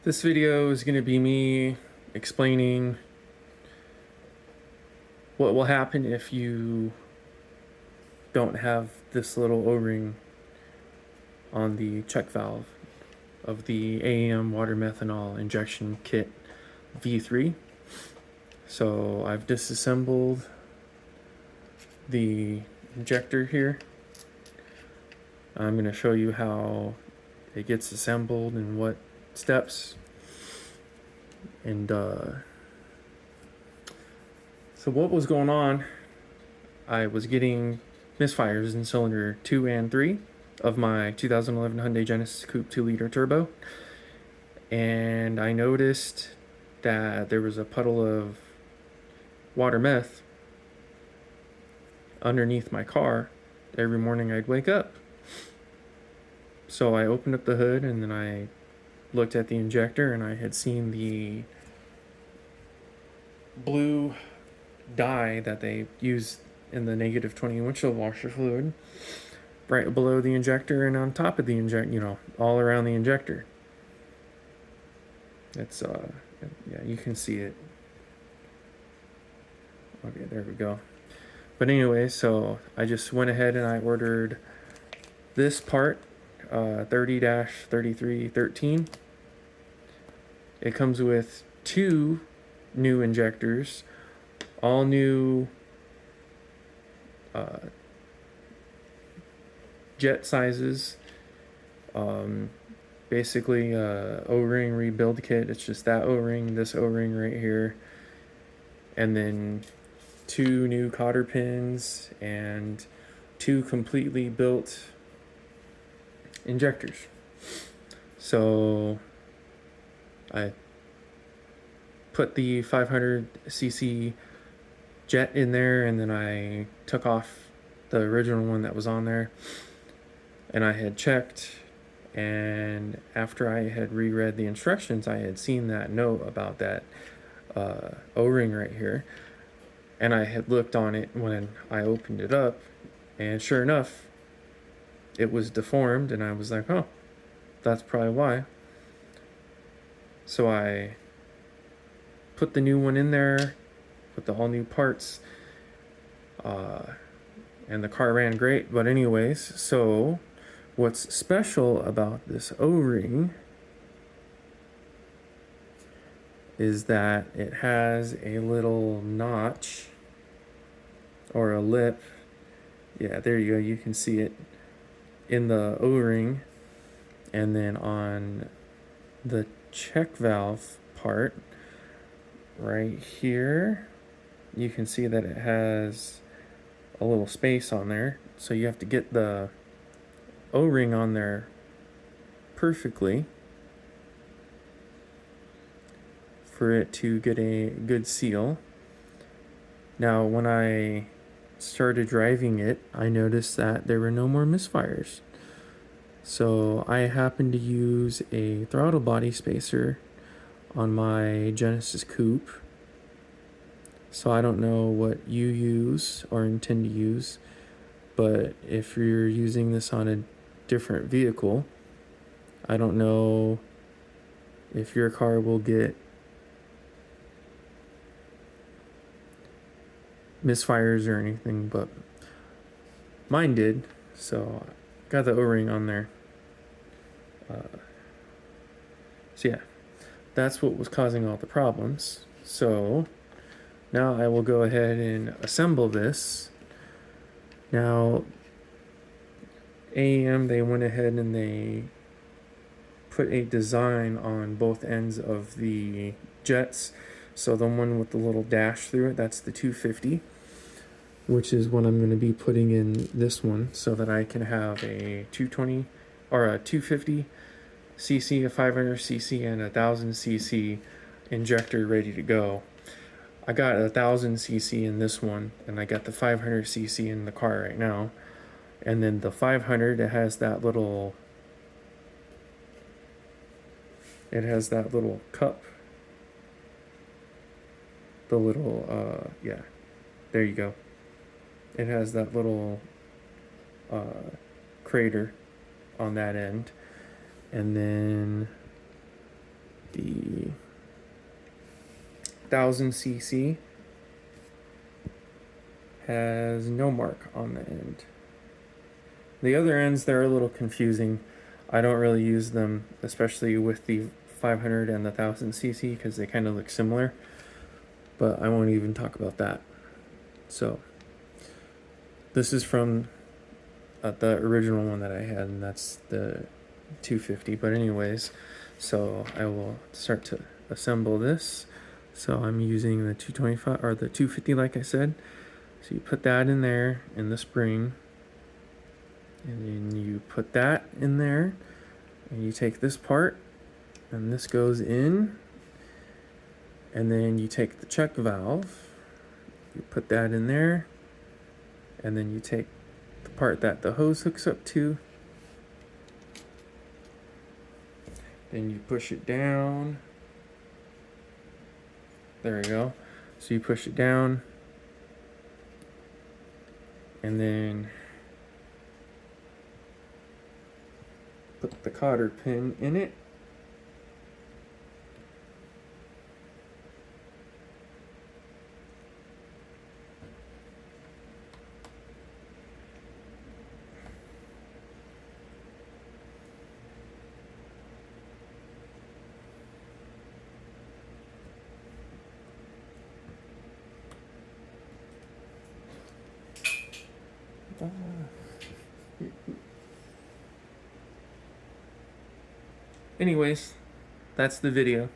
This video is going to be me explaining what will happen if you don't have this little O-ring on the check valve of the AEM water methanol injection kit V3. So I've disassembled the injector here. I'm going to show you how it gets assembled and what steps. And so what was going on, I was getting misfires in cylinder 2 and 3 of my 2011 Hyundai Genesis Coupe 2-liter turbo, and I noticed that there was a puddle of water meth underneath my car every morning I'd wake up. So I opened up the hood and then I looked at the injector, and I had seen the blue dye that they use in the -20 windshield washer fluid right below the injector and on top of the injector, all around the injector. It's yeah, you can see it. Okay, there we go. But anyway, so I just went ahead and I ordered this part, 30-3313. It comes with 2 new injectors, all new jet sizes. Basically O-ring rebuild kit. It's just that O-ring, this O-ring right here, and then 2 new cotter pins and 2 completely built injectors. So I put the 500cc jet in there, and then I took off the original one that was on there, and I had checked, and after I had reread the instructions, I had seen that note about that O-ring right here, and I had looked on it when I opened it up, and sure enough, it was deformed, and I was like, oh, that's probably why. So I put the new one in there with the all new parts, and the car ran great. But anyways, so what's special about this O-ring is that it has a little notch or a lip. Yeah, there you go. You can see it in the O-ring. And then on the check valve part right here, you can see that it has a little space on there. So you have to get the O-ring on there perfectly for it to get a good seal. Now, when I started driving it, I noticed that there were no more misfires. So I happened to use a throttle body spacer on my Genesis Coupe. So I don't know what you use or intend to use, but if you're using this on a different vehicle, I don't know if your car will get misfires or anything, but mine did. So I got the O-ring on there. So yeah, that's what was causing all the problems. So now I will go ahead and assemble this. Now, AEM, they went ahead and they put a design on both ends of the jets. So the one with the little dash through it, that's the 250, which is what I'm going to be putting in this one, so that I can have a 220 or a 250cc, a 500cc, and a 1000cc injector ready to go. I got a 1000cc in this one, and I got the 500cc in the car right now. And then the 500, it has that little cup. The little, yeah, there you go. It has that little crater on that end. And then The 1000cc has no mark on the end. The other ends, they're a little confusing. I don't really use them, especially with the 500 and the 1000cc, because they kind of look similar, but I won't even talk about that. So this is from the original one that I had, and that's the 250. But anyways, so I will start to assemble this. So I'm using the 225 or the 250, like I said. So you put that in there in the spring, and then you put that in there, and you take this part, and this goes in, and then you take the check valve, you put that in there, and then you take the part that the hose hooks up to, then you push it down. There we go. So you push it down, and then put the cotter pin in it. Anyways, that's the video.